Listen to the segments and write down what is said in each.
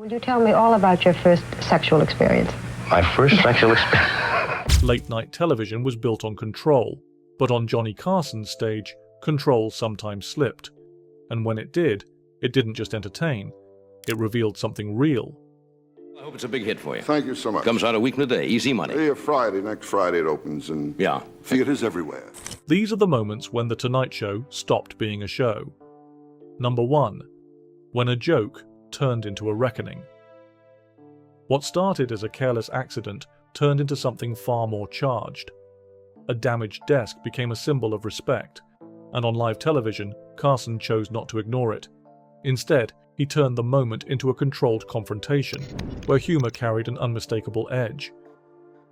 Would you tell me all about your first sexual experience? My first sexual experience. Late-night television was built on control, but on Johnny Carson's stage, control sometimes slipped. And when it didn't just entertain, it revealed something real. I hope it's a big hit for you. Thank you so much. Comes out a week and a day, easy money. Next Friday it opens, and theaters everywhere. These are the moments when The Tonight Show stopped being a show. Number 1. When a joke turned into a reckoning. What started as a careless accident turned into something far more charged. A damaged desk became a symbol of respect, and on live television, Carson chose not to ignore it. Instead, he turned the moment into a controlled confrontation, where humor carried an unmistakable edge.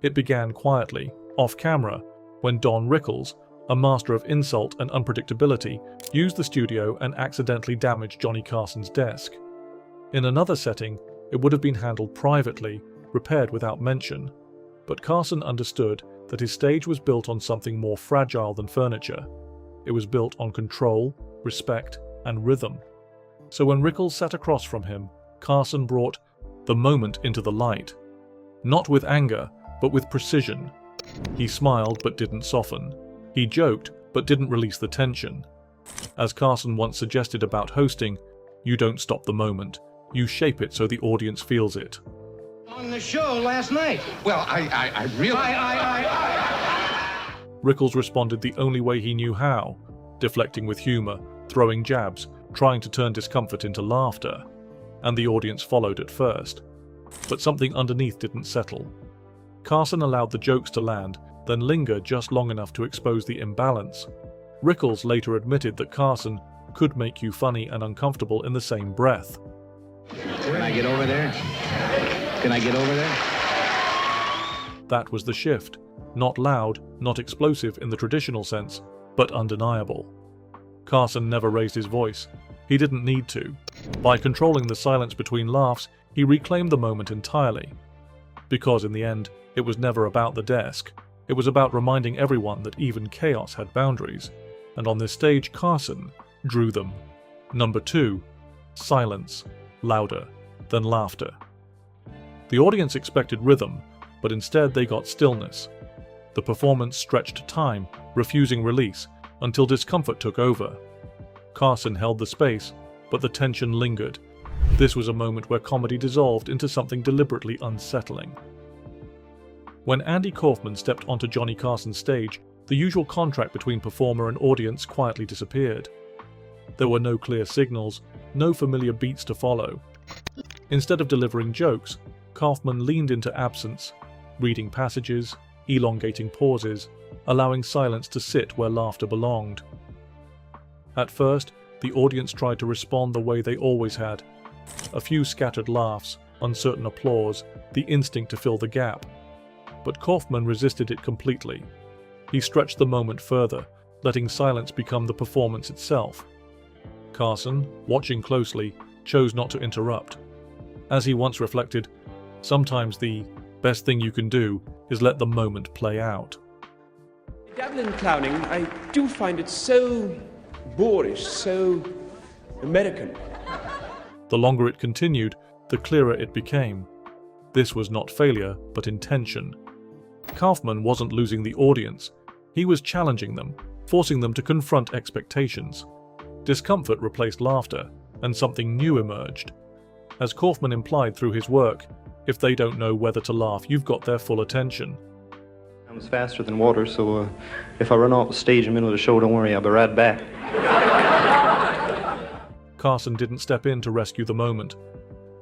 It began quietly, off-camera, when Don Rickles, a master of insult and unpredictability, used the studio and accidentally damaged Johnny Carson's desk. In another setting, it would have been handled privately, repaired without mention. But Carson understood that his stage was built on something more fragile than furniture. It was built on control, respect, and rhythm. So when Rickles sat across from him, Carson brought the moment into the light. Not with anger, but with precision. He smiled but didn't soften. He joked but didn't release the tension. As Carson once suggested about hosting, you don't stop the moment. You shape it so the audience feels it. On the show last night. Well, I really... Rickles responded the only way he knew how, deflecting with humor, throwing jabs, trying to turn discomfort into laughter. And the audience followed at first. But something underneath didn't settle. Carson allowed the jokes to land, then linger just long enough to expose the imbalance. Rickles later admitted that Carson could make you funny and uncomfortable in the same breath. Can I get over there? Can I get over there? That was the shift. Not loud, not explosive in the traditional sense, but undeniable. Carson never raised his voice. He didn't need to. By controlling the silence between laughs, he reclaimed the moment entirely. Because in the end, it was never about the desk. It was about reminding everyone that even chaos had boundaries. And on this stage, Carson drew them. Number 2. Silence. Louder than laughter. The audience expected rhythm, but instead they got stillness. The performance stretched time, refusing release, until discomfort took over. Carson held the space, but the tension lingered. This was a moment where comedy dissolved into something deliberately unsettling. When Andy Kaufman stepped onto Johnny Carson's stage, the usual contract between performer and audience quietly disappeared. There were no clear signals, no familiar beats to follow. Instead of delivering jokes, Kaufman leaned into absence, reading passages, elongating pauses, allowing silence to sit where laughter belonged. At first, the audience tried to respond the way they always had. A few scattered laughs, uncertain applause, the instinct to fill the gap. But Kaufman resisted it completely. He stretched the moment further, letting silence become the performance itself. Carson, watching closely, chose not to interrupt. As he once reflected, sometimes the best thing you can do is let the moment play out. Dabble in clowning, I do find it so boorish, so American. The longer it continued, the clearer it became. This was not failure, but intention. Kaufman wasn't losing the audience. He was challenging them, forcing them to confront expectations. Discomfort replaced laughter, and something new emerged. As Kaufman implied through his work, if they don't know whether to laugh, you've got their full attention. I'm faster than water, so if I run off the stage in the middle of the show, don't worry, I'll be right back. Carson didn't step in to rescue the moment.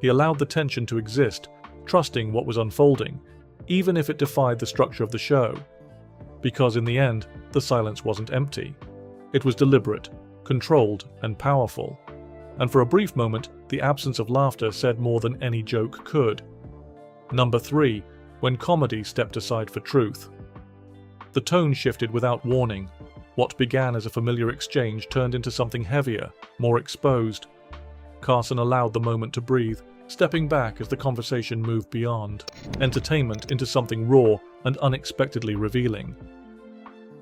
He allowed the tension to exist, trusting what was unfolding, even if it defied the structure of the show. Because in the end, the silence wasn't empty. It was deliberate, controlled, and powerful. And for a brief moment, the absence of laughter said more than any joke could. Number 3. When comedy stepped aside for truth. The tone shifted without warning. What began as a familiar exchange turned into something heavier, more exposed. Carson allowed the moment to breathe, stepping back as the conversation moved beyond entertainment into something raw and unexpectedly revealing.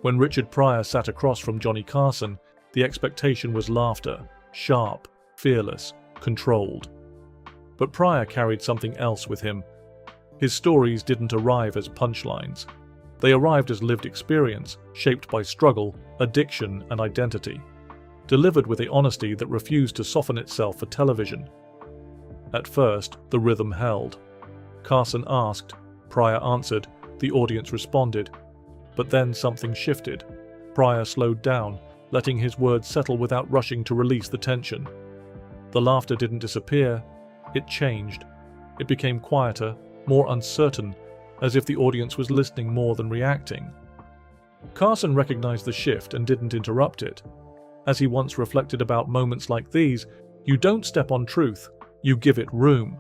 When Richard Pryor sat across from Johnny Carson, the expectation was laughter, sharp, fearless, controlled. But Pryor carried something else with him. His stories didn't arrive as punchlines. They arrived as lived experience, shaped by struggle, addiction, and identity, delivered with a honesty that refused to soften itself for television. At first, the rhythm held. Carson asked, Pryor answered, the audience responded. But then something shifted. Pryor slowed down, letting his words settle without rushing to release the tension. The laughter didn't disappear, it changed. It became quieter, more uncertain, as if the audience was listening more than reacting. Carson recognized the shift and didn't interrupt it. As he once reflected about moments like these, you don't step on truth, you give it room.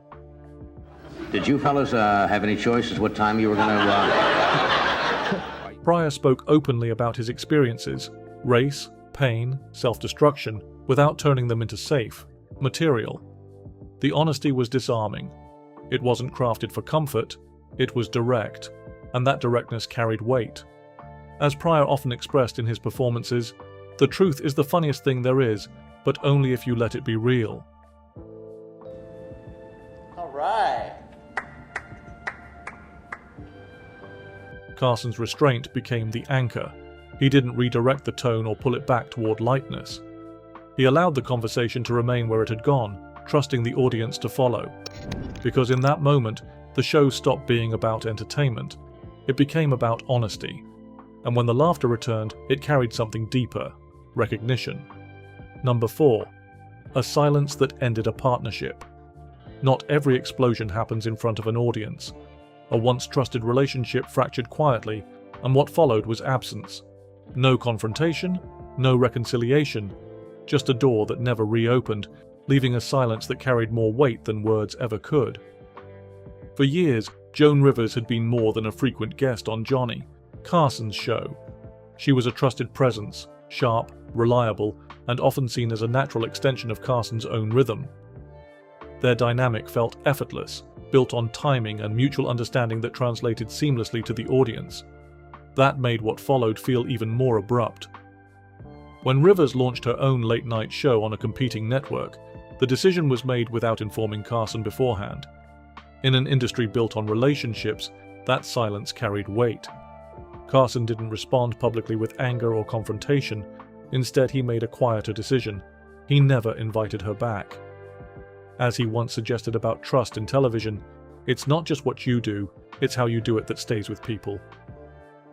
Did you fellas have any choices what time you were going to... Pryor spoke openly about his experiences, race, pain, self-destruction, without turning them into safe material. The honesty was disarming. It wasn't crafted for comfort, it was direct, and that directness carried weight. As Pryor often expressed in his performances, the truth is the funniest thing there is, but only if you let it be real. All right. Carson's restraint became the anchor. He didn't redirect the tone or pull it back toward lightness. He allowed the conversation to remain where it had gone, trusting the audience to follow. Because in that moment, the show stopped being about entertainment. It became about honesty. And when the laughter returned, it carried something deeper: recognition. Number 4. A silence that ended a partnership. Not every explosion happens in front of an audience. A once trusted relationship fractured quietly, and what followed was absence. No confrontation, no reconciliation, just a door that never reopened, leaving a silence that carried more weight than words ever could. For years, Joan Rivers had been more than a frequent guest on Johnny Carson's show. She was a trusted presence, sharp, reliable, and often seen as a natural extension of Carson's own rhythm. Their dynamic felt effortless, built on timing and mutual understanding that translated seamlessly to the audience. That made what followed feel even more abrupt. When Rivers launched her own late-night show on a competing network, the decision was made without informing Carson beforehand. In an industry built on relationships, that silence carried weight. Carson didn't respond publicly with anger or confrontation. Instead, he made a quieter decision. He never invited her back. As he once suggested about trust in television, it's not just what you do, it's how you do it that stays with people.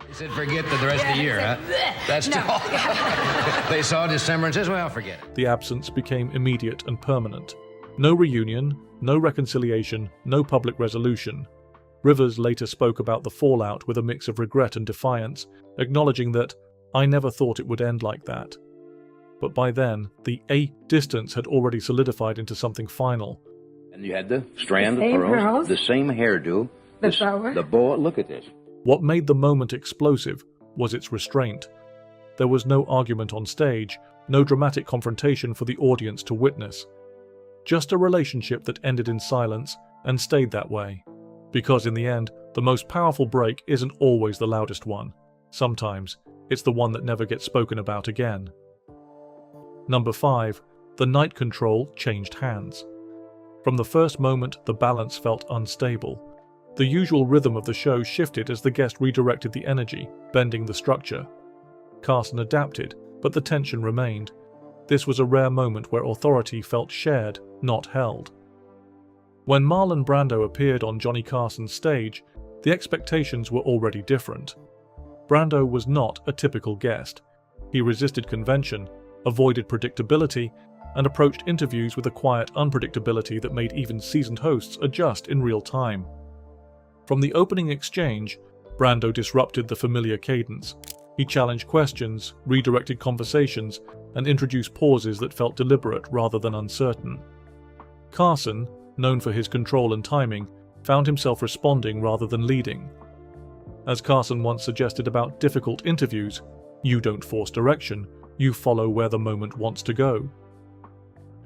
He said forget the rest of the year, huh? That's all. They saw December and says, well, forget it. The absence became immediate and permanent. No reunion, no reconciliation, no public resolution. Rivers later spoke about the fallout with a mix of regret and defiance, acknowledging that, "I never thought it would end like that." But by then, the distance had already solidified into something final. And you had the strand of pearls, the same hairdo, the flower, the boa. Look at this. What made the moment explosive was its restraint. There was no argument on stage, no dramatic confrontation for the audience to witness. Just a relationship that ended in silence and stayed that way. Because in the end, the most powerful break isn't always the loudest one. Sometimes, it's the one that never gets spoken about again. Number 5. The night control changed hands. From the first moment, the balance felt unstable. The usual rhythm of the show shifted as the guest redirected the energy, bending the structure. Carson adapted, but the tension remained. This was a rare moment where authority felt shared, not held. When Marlon Brando appeared on Johnny Carson's stage, the expectations were already different. Brando was not a typical guest. He resisted convention, avoided predictability, and approached interviews with a quiet unpredictability that made even seasoned hosts adjust in real time. From the opening exchange, Brando disrupted the familiar cadence. He challenged questions, redirected conversations, and introduced pauses that felt deliberate rather than uncertain. Carson, known for his control and timing, found himself responding rather than leading. As Carson once suggested about difficult interviews, you don't force direction, you follow where the moment wants to go.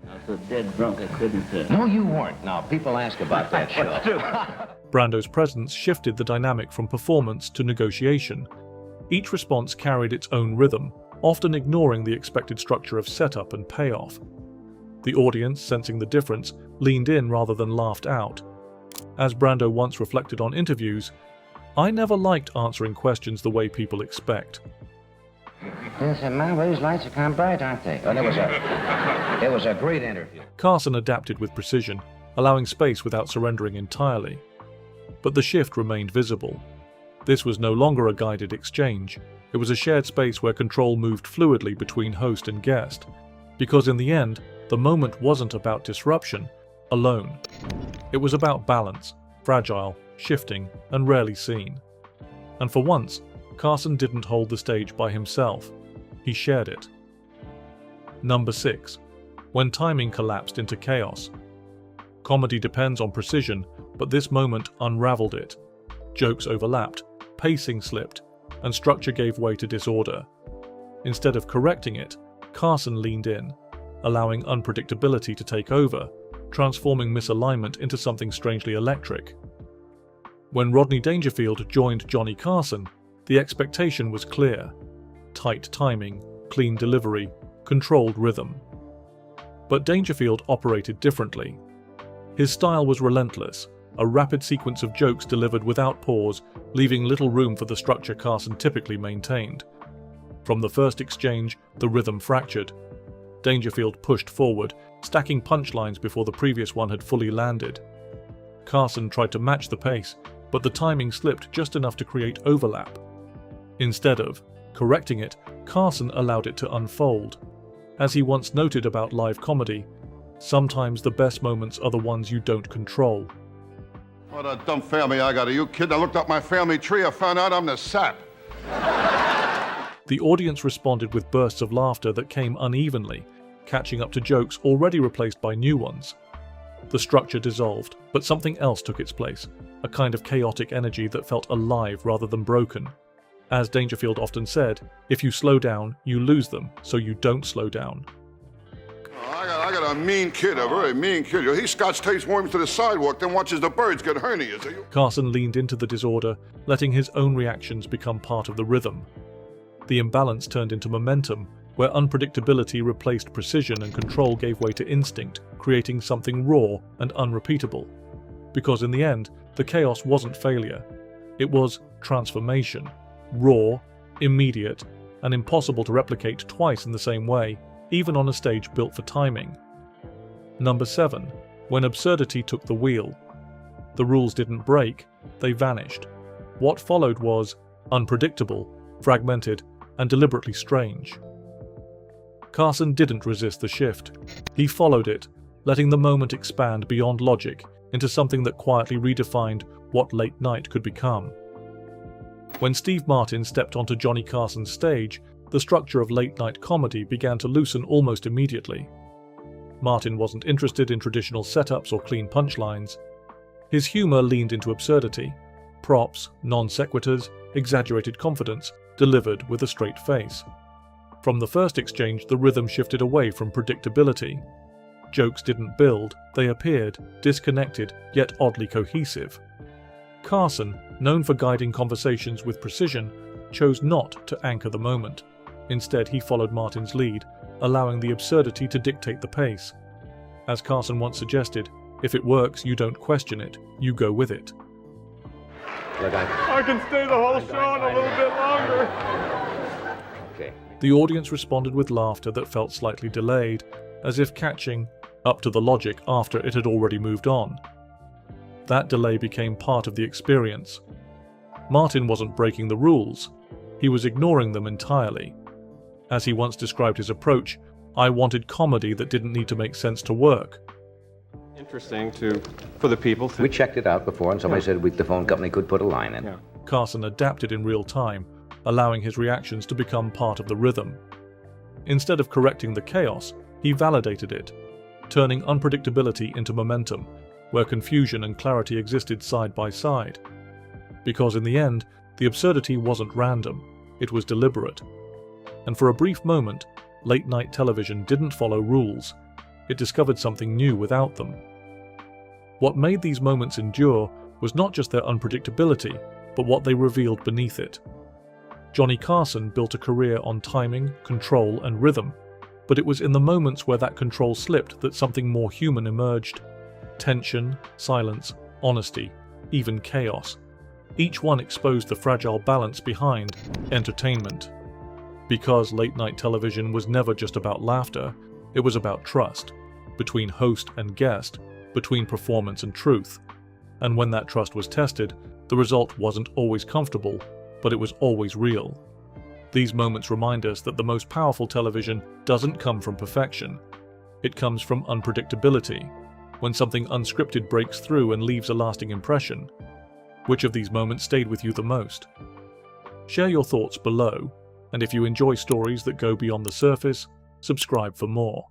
I was so dead drunk I couldn't... No, you weren't. Now, people ask about that show. Brando's presence shifted the dynamic from performance to negotiation. Each response carried its own rhythm, often ignoring the expected structure of setup and payoff. The audience, sensing the difference, leaned in rather than laughed out. As Brando once reflected on interviews, "I never liked answering questions the way people expect." Yes, man, well, these lights are kind of bright, aren't they? Oh, it was a great interview. Carson adapted with precision, allowing space without surrendering entirely. But the shift remained visible. This was no longer a guided exchange. It was a shared space where control moved fluidly between host and guest, because in the end, the moment wasn't about disruption alone. It was about balance, fragile, shifting, and rarely seen. And for once, Carson didn't hold the stage by himself. He shared it. Number 6. When timing collapsed into chaos. Comedy depends on precision, but this moment unraveled it. Jokes overlapped, pacing slipped, and structure gave way to disorder. Instead of correcting it, Carson leaned in, allowing unpredictability to take over, transforming misalignment into something strangely electric. When Rodney Dangerfield joined Johnny Carson, the expectation was clear: tight timing, clean delivery, controlled rhythm. But Dangerfield operated differently. His style was relentless, a rapid sequence of jokes delivered without pause, leaving little room for the structure Carson typically maintained. From the first exchange, the rhythm fractured. Dangerfield pushed forward, stacking punchlines before the previous one had fully landed. Carson tried to match the pace, but the timing slipped just enough to create overlap. Instead of correcting it, Carson allowed it to unfold. As he once noted about live comedy, sometimes the best moments are the ones you don't control. What a dumb family I got. Are you kidding? I looked up my family tree. I found out I'm the sap. The audience responded with bursts of laughter that came unevenly, catching up to jokes already replaced by new ones. The structure dissolved, but something else took its place, a kind of chaotic energy that felt alive rather than broken. As Dangerfield often said, if you slow down, you lose them, so you don't slow down. I got a mean kid, a very mean kid. He scotch tapes worms to the sidewalk, then watches the birds get hernias. Carson leaned into the disorder, letting his own reactions become part of the rhythm. The imbalance turned into momentum, where unpredictability replaced precision and control gave way to instinct, creating something raw and unrepeatable. Because in the end, the chaos wasn't failure. It was transformation. Raw, immediate, and impossible to replicate twice in the same way, even on a stage built for timing. Number 7. When absurdity took the wheel. The rules didn't break, they vanished. What followed was unpredictable, fragmented, and deliberately strange. Carson didn't resist the shift. He followed it, letting the moment expand beyond logic into something that quietly redefined what late night could become. When Steve Martin stepped onto Johnny Carson's stage, the structure of late-night comedy began to loosen almost immediately. Martin wasn't interested in traditional setups or clean punchlines. His humor leaned into absurdity, props, non-sequiturs, exaggerated confidence, delivered with a straight face. From the first exchange, the rhythm shifted away from predictability. Jokes didn't build, they appeared, disconnected, yet oddly cohesive. Carson, known for guiding conversations with precision, chose not to anchor the moment. Instead, he followed Martin's lead, allowing the absurdity to dictate the pace. As Carson once suggested, if it works, you don't question it, you go with it. I can stay the whole show and a little bit longer. Okay. The audience responded with laughter that felt slightly delayed, as if catching up to the logic after it had already moved on. That delay became part of the experience. Martin wasn't breaking the rules, he was ignoring them entirely. As he once described his approach, I wanted comedy that didn't need to make sense to work. Interesting for the people to... We checked it out before and somebody said the phone company could put a line in. Yeah. Carson adapted in real time, allowing his reactions to become part of the rhythm. Instead of correcting the chaos, he validated it, turning unpredictability into momentum, where confusion and clarity existed side by side. Because in the end, the absurdity wasn't random, it was deliberate. And for a brief moment, late-night television didn't follow rules. It discovered something new without them. What made these moments endure was not just their unpredictability, but what they revealed beneath it. Johnny Carson built a career on timing, control, and rhythm, But it was in the moments where that control slipped that something more human emerged. Tension, silence, honesty, even chaos. Each one exposed the fragile balance behind entertainment. Because late-night television was never just about laughter, it was about trust, between host and guest, between performance and truth. And when that trust was tested, the result wasn't always comfortable, but it was always real. These moments remind us that the most powerful television doesn't come from perfection. It comes from unpredictability, when something unscripted breaks through and leaves a lasting impression. Which of these moments stayed with you the most? Share your thoughts below, and if you enjoy stories that go beyond the surface, subscribe for more.